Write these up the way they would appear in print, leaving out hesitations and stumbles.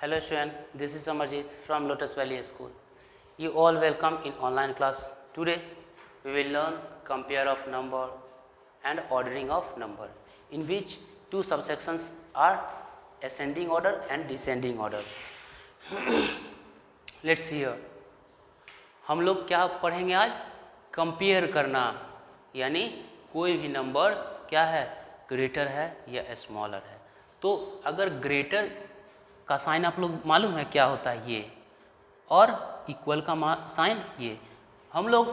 Hello student, this is Amarjit from Lotus Valley School. You all welcome in online class. Today we will learn compare of number and ordering of number, in which two subsections are ascending order and descending order. Let's see here. हम लोग क्या पढ़ेंगे आज? Compare करना, यानी कोई भी number क्या है, ग्रेटर है या स्मॉलर है. तो अगर ग्रेटर का साइन आप लोग मालूम है क्या होता है, ये, और इक्वल का साइन ये. हम लोग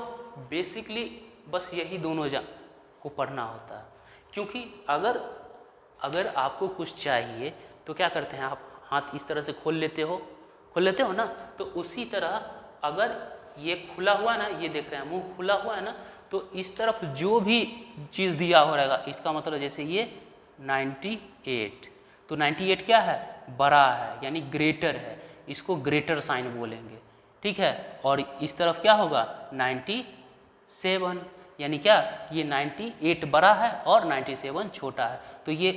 बेसिकली बस यही दोनों को पढ़ना होता है, क्योंकि अगर आपको कुछ चाहिए तो क्या करते हैं, आप हाथ इस तरह से खोल लेते हो ना. तो उसी तरह अगर ये खुला हुआ है ना, ये देख रहे हैं मुंह खुला हुआ है ना, तो इस तरफ जो भी चीज़ दिया हो रहेगा, इसका मतलब जैसे ये 98, तो 98 क्या है, बड़ा है यानी ग्रेटर है, इसको ग्रेटर साइन बोलेंगे. ठीक है. और इस तरफ क्या होगा, 97, यानी क्या, ये 98 बड़ा है और 97 छोटा है. तो ये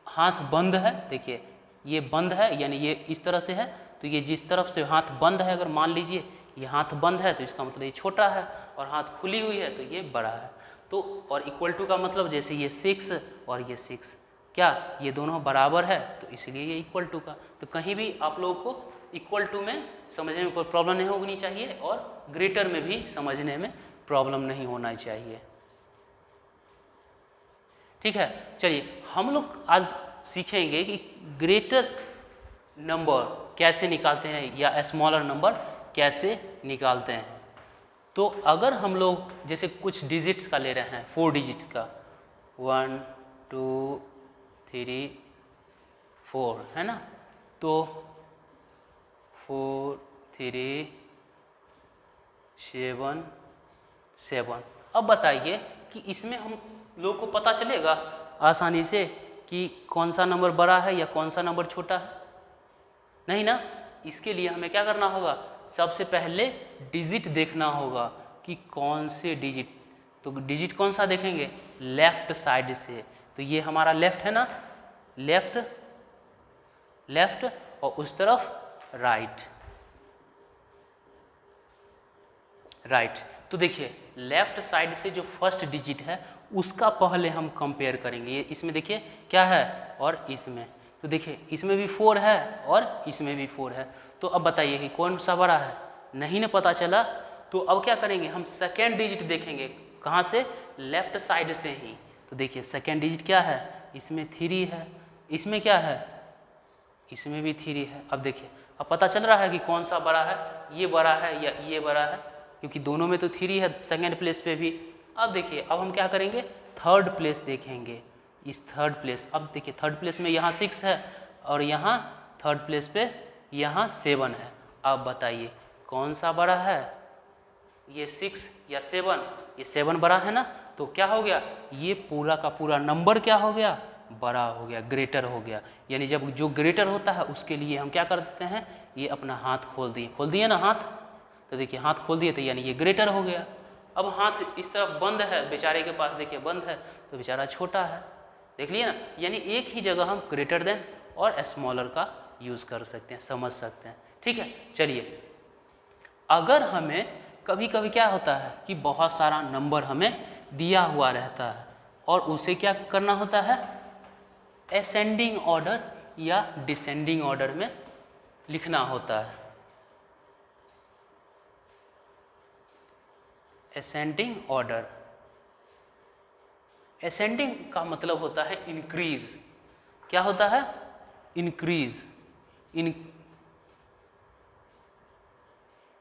हाथ बंद है, देखिए ये बंद है, यानी ये इस तरह से है, तो ये जिस तरफ से हाथ बंद है, अगर मान लीजिए ये हाथ बंद है तो इसका मतलब ये छोटा है, और हाथ खुली हुई है तो ये बड़ा है. तो और इक्वल टू का मतलब जैसे ये 6 और ये 6, क्या ये दोनों बराबर है, तो इसलिए ये इक्वल टू का. तो कहीं भी आप लोगों को इक्वल टू में समझने में कोई प्रॉब्लम नहीं होनी चाहिए, और ग्रेटर में भी समझने में प्रॉब्लम नहीं होना चाहिए. ठीक है. चलिए हम लोग आज सीखेंगे कि ग्रेटर नंबर कैसे निकालते हैं या स्मॉलर नंबर कैसे निकालते हैं. तो अगर हम लोग जैसे कुछ डिजिट्स का ले रहे हैं, 4 डिजिट्स का, 1 2 3 4 है ना, तो 4 3 7 7. अब बताइए कि इसमें हम लोग को पता चलेगा आसानी से कि कौन सा नंबर बड़ा है या कौन सा नंबर छोटा है? नहीं ना. इसके लिए हमें क्या करना होगा, सबसे पहले डिजिट देखना होगा कि कौन से डिजिट. तो डिजिट कौन सा देखेंगे, लेफ्ट साइड से. तो ये हमारा लेफ्ट है ना, लेफ्ट और उस तरफ राइट. तो देखिए लेफ्ट साइड से जो फर्स्ट डिजिट है उसका पहले हम कंपेयर करेंगे. ये इसमें देखिए क्या है और इसमें, तो देखिए इसमें भी 4 है और इसमें भी 4 है. तो अब बताइए कि कौन सा बड़ा है, नहीं ना पता चला. तो अब क्या करेंगे, हम सेकेंड डिजिट देखेंगे. कहाँ से, लेफ्ट साइड से ही. तो देखिए सेकेंड डिजिट क्या है, इसमें 3 है, इसमें क्या है, इसमें भी 3 है. अब देखिए अब पता चल रहा है कि कौन सा बड़ा है, ये बड़ा है या ये बड़ा है, क्योंकि दोनों में तो 3 है सेकेंड प्लेस पे भी. अब देखिए अब हम क्या करेंगे, थर्ड प्लेस देखेंगे, इस थर्ड प्लेस. अब देखिए थर्ड प्लेस में यहाँ 6 है और यहाँ थर्ड प्लेस पे यहाँ 7 है. अब बताइए कौन सा बड़ा है, ये 6 या 7? ये 7 बड़ा है ना. तो क्या हो गया, ये पूरा का पूरा नंबर क्या हो गया, बड़ा हो गया, ग्रेटर हो गया. यानी जब जो ग्रेटर होता है उसके लिए हम क्या कर देते हैं, ये अपना हाथ खोल दिए ना हाथ. तो देखिए हाथ खोल दिए तो यानी ये ग्रेटर हो गया. अब हाथ इस तरफ बंद है बेचारे के पास, देखिए बंद है तो बेचारा छोटा है. देख लिए ना, यानी एक ही जगह हम ग्रेटर देन और स्मॉलर का यूज़ कर सकते हैं, समझ सकते हैं. ठीक है. चलिए अगर हमें कभी कभी क्या होता है कि बहुत सारा नंबर हमें दिया हुआ रहता है और उसे क्या करना होता है, असेंडिंग ऑर्डर या डिसेंडिंग ऑर्डर में लिखना होता है. असेंडिंग ऑर्डर, असेंडिंग का मतलब होता है इंक्रीज. क्या होता है, इंक्रीज.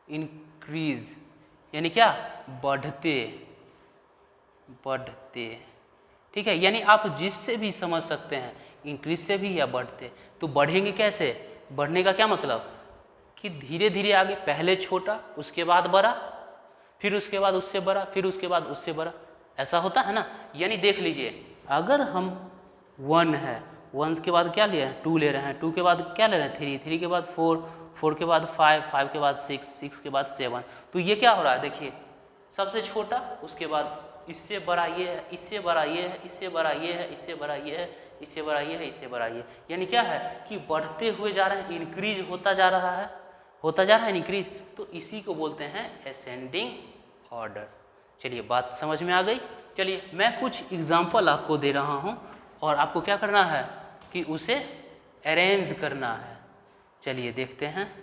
इंक्रीज यानी क्या, बढ़ते. ठीक है. यानी आप जिससे भी समझ सकते हैं, इंक्रीज से भी या बढ़ते. तो बढ़ेंगे कैसे, बढ़ने का क्या मतलब कि धीरे धीरे आगे, पहले छोटा उसके बाद बड़ा, फिर उसके बाद उससे बड़ा, फिर उसके बाद उससे बड़ा, ऐसा होता है ना. यानी देख लीजिए अगर हम 1 है, 1 के बाद क्या ले रहे हैं, 2 ले रहे हैं, 2 के बाद क्या ले रहे हैं, 3, 3 के बाद 4, 4 के बाद 5, 5 के बाद 6, 6 के बाद 7. तो ये क्या हो रहा है, देखिए सबसे छोटा, उसके बाद इससे बड़ा ये है, इससे बड़ा ये है, इससे बड़ा ये है, इससे बड़ा ये है, इससे बड़ा ये है, इससे बड़ा ये, यानी क्या है कि बढ़ते हुए जा रहे हैं, इंक्रीज होता जा रहा है, होता जा रहा है इंक्रीज, तो इसी को बोलते हैं असेंडिंग ऑर्डर। चलिए बात समझ में आ गई। चलिए मैं कुछ एग्जाम्पल आपको दे रहा हूँ और आपको क्या करना है कि उसे अरेंज करना है। चलिए देखते हैं।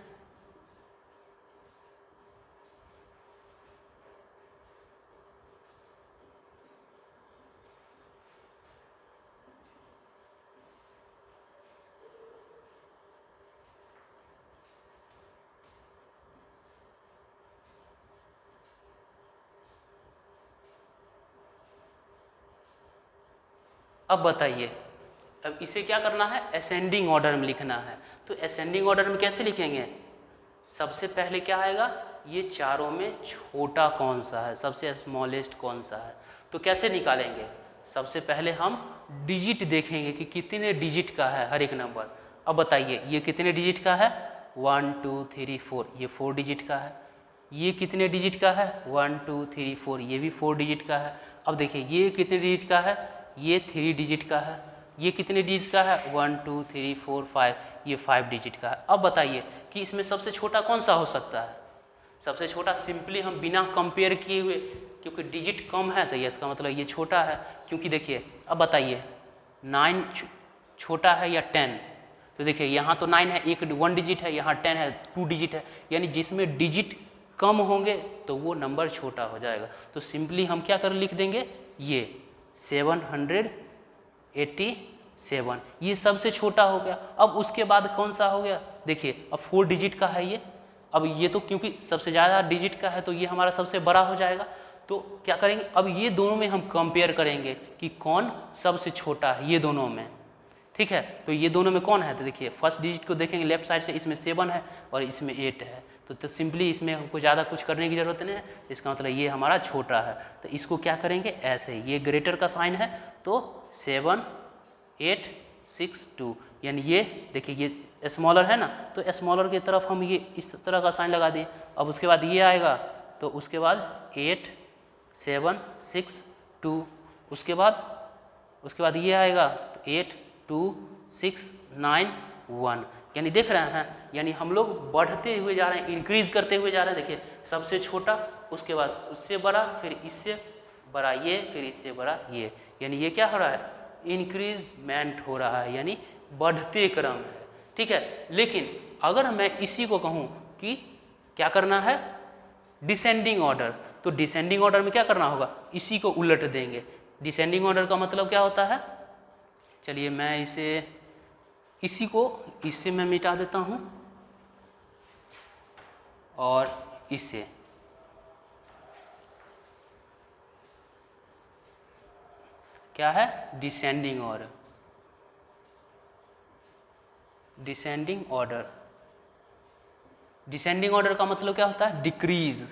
अब बताइए, अब इसे क्या करना है, असेंडिंग ऑर्डर में लिखना है। तो असेंडिंग ऑर्डर में कैसे लिखेंगे, सबसे पहले क्या आएगा, ये चारों में छोटा कौन सा है, सबसे स्मॉलेस्ट कौन सा है। तो कैसे निकालेंगे, सबसे पहले हम डिजिट देखेंगे कि कितने डिजिट का है हर एक नंबर। अब बताइए ये कितने डिजिट का है, 1 2 3 4, ये 4 डिजिट का है। ये कितने डिजिट का है, 1 2 3 4, ये भी 4 डिजिट का है। अब देखिए ये कितने डिजिट का है, ये 3 डिजिट का है। ये कितने डिजिट का है, 1 2 3 4 5, ये 5 डिजिट का है। अब बताइए कि इसमें सबसे छोटा कौन सा हो सकता है। सबसे छोटा सिंपली हम बिना कंपेयर किए हुए, क्योंकि डिजिट कम है तो ये इसका मतलब ये छोटा है, क्योंकि देखिए अब बताइए 9 छोटा है या 10। तो देखिए यहाँ तो 9 है, 1 डिजिट है, यहाँ 10 है, 2 डिजिट है, यानी जिसमें डिजिट कम होंगे तो वो नंबर छोटा हो जाएगा। तो सिंपली हम क्या कर लिख देंगे, ये 787, ये सबसे छोटा हो गया। अब उसके बाद कौन सा हो गया, देखिए अब 4 डिजिट का है ये। अब ये तो क्योंकि सबसे ज़्यादा डिजिट का है तो ये हमारा सबसे बड़ा हो जाएगा। तो क्या करेंगे, अब ये दोनों में हम कंपेयर करेंगे कि कौन सबसे छोटा है ये दोनों में। ठीक है, तो ये दोनों में कौन है, तो देखिए फर्स्ट डिजिट को देखेंगे लेफ्ट साइड से, इसमें 7 है और इसमें 8 है। तो सिंपली इसमें हमको ज़्यादा कुछ करने की ज़रूरत नहीं है, इसका मतलब ये हमारा छोटा है। तो इसको क्या करेंगे, ऐसे ये ग्रेटर का साइन है तो 7 8 6 2, यानी ये देखिए ये स्मॉलर है ना, तो स्मॉलर की तरफ हम ये इस तरह का साइन लगा दिए। अब उसके बाद ये आएगा तो उसके बाद 8 7 6 2, उसके बाद ये आएगा तो 8 2 6 9 1, यानी देख रहे हैं, यानी हम लोग बढ़ते हुए जा रहे हैं, इंक्रीज करते हुए जा रहे हैं। देखिए सबसे छोटा, उसके बाद उससे बड़ा, फिर इससे बड़ा ये, फिर इससे बड़ा ये, यानी ये क्या हो रहा है, इंक्रीजमेंट हो रहा है, यानी बढ़ते क्रम है। ठीक है, लेकिन अगर मैं इसी को कहूँ कि क्या करना है, डिसेंडिंग ऑर्डर, तो डिसेंडिंग ऑर्डर में क्या करना होगा, इसी को उलट देंगे। डिसेंडिंग ऑर्डर का मतलब क्या होता है, चलिए मैं इसी को इससे मैं मिटा देता हूँ और इससे, क्या है, descending order. Descending order, descending order का मतलब क्या होता है, डिक्रीज।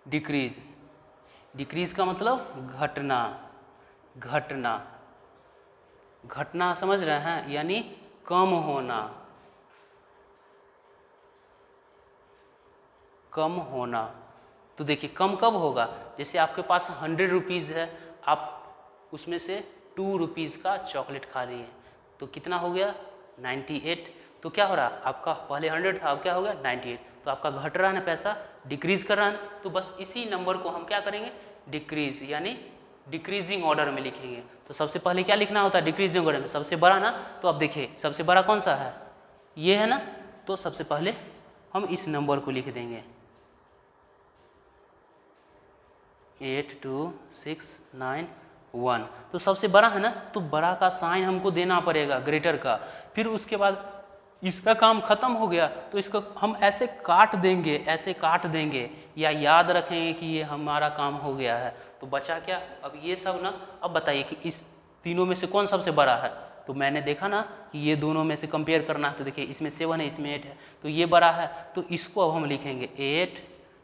डिक्रीज, डिक्रीज का मतलब घटना, घटना, घटना समझ रहे हैं, यानी कम होना, कम होना। तो देखिए कम कब होगा, जैसे आपके पास 100 रुपीज़ है, आप उसमें से 2 रुपीज़ का चॉकलेट खा रही हैं, तो कितना हो गया 98। तो क्या हो रहा, आपका पहले 100 था, अब क्या हो गया 98, तो आपका घट रहा है ना पैसा, डिक्रीज कर रहा है। तो बस इसी नंबर को हम क्या करेंगे, डिक्रीज, यानी डिक्रीजिंग ऑर्डर में लिखेंगे। तो सबसे पहले क्या लिखना होता है डिक्रीजिंग ऑर्डर में, सबसे बड़ा ना, तो अब देखिए सबसे बड़ा कौन सा है, ये है ना, तो सबसे पहले हम इस नंबर को लिख देंगे 8 2 6 9 1, तो सबसे बड़ा है ना, तो बड़ा का साइन हमको देना पड़ेगा, ग्रेटर का। फिर उसके बाद इसका काम खत्म हो गया तो इसको हम ऐसे काट देंगे, ऐसे काट देंगे, या याद रखेंगे कि ये हमारा काम हो गया है। तो बचा क्या, अब ये सब ना, अब बताइए कि इस तीनों में से कौन सबसे बड़ा है। तो मैंने देखा ना कि ये दोनों में से कंपेयर करना है, तो देखिए इसमें 7 है, इसमें 8 है, तो ये बड़ा है, तो इसको अब हम लिखेंगे 8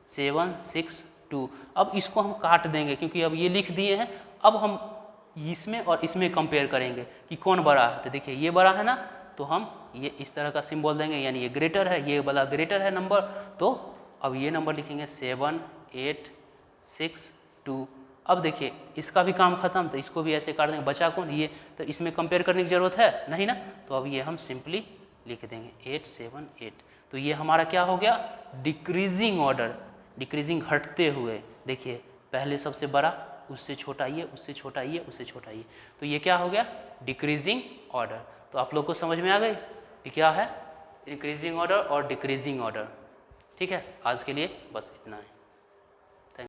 7 6 2। अब इसको हम काट देंगे क्योंकि अब ये लिख दिए हैं, अब हम इसमें और इसमें कंपेयर करेंगे कि कौन बड़ा है। तो देखिए ये बड़ा है ना, तो हम ये इस तरह का सिंबल देंगे, यानी ये ग्रेटर है, ये वाला ग्रेटर है नंबर, तो अब ये नंबर लिखेंगे 7 8 6 2। अब देखिए इसका भी काम खत्म, तो इसको भी ऐसे काट देंगे, बचा कौन ये, तो इसमें कंपेयर करने की ज़रूरत है नहीं ना, तो अब ये हम सिंपली लिख देंगे 8 7 8। तो ये हमारा क्या हो गया, डिक्रीजिंग ऑर्डर, डिक्रीजिंग घटते हुए। देखिए पहले सबसे बड़ा, उससे छोटा ये, उससे छोटा ये, उससे छोटा ये, तो ये क्या हो गया, डिक्रीजिंग ऑर्डर। तो आप लोग को समझ में आ गई कि क्या है इंक्रीजिंग ऑर्डर और डिक्रीजिंग ऑर्डर। ठीक है, आज के लिए बस इतना है।